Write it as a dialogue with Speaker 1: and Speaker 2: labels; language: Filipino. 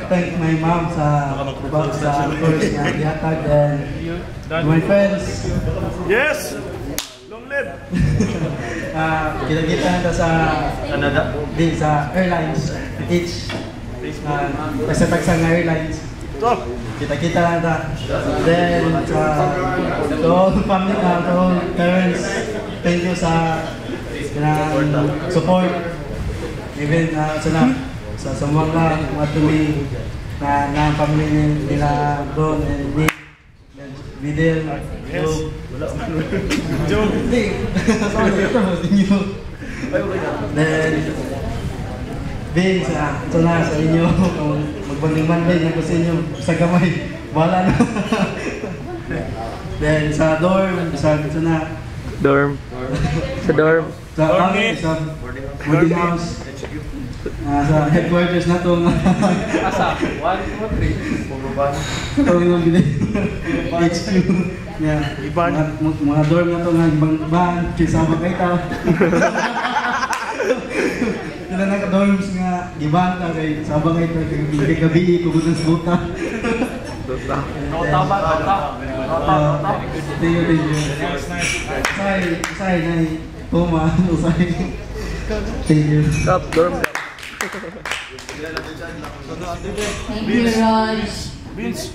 Speaker 1: Thank my mom sa course na dihatag and my friends.
Speaker 2: Yes! Long live!
Speaker 1: Kita-kita na sa
Speaker 2: Canada?
Speaker 1: Di, sa airlines. Each Tagsa-tagsa ng airlines. Kita-kita na ta. Then, to all family, to all parents, thank you sa support. Even sa mga tumi na family nila Don and Nick, Videl, Joe. Sorry, ito mas inyo. Then, Vince, ito na sa inyo. Magbanding-banding ako sa inyo sa gamay. Wala na. Then, sa dorm, ito na.
Speaker 3: Dorm. Sa dorm.
Speaker 1: Sa boarding house. Sa headquarters na itong
Speaker 4: Asa? 1, 2, 3. Pumabang.
Speaker 1: itong yung HQ. Mga dorm na itong ibang kisama kayo tao. Sila naka-dorms nga gibanta kay sabang kayo kay gabi kugutan sa buta.
Speaker 4: Nota ba? Nota.
Speaker 1: Thank you. Say na Toma, usay. Thank you.
Speaker 3: Cup, dorm.
Speaker 5: Thank you, Raj.
Speaker 2: Vince.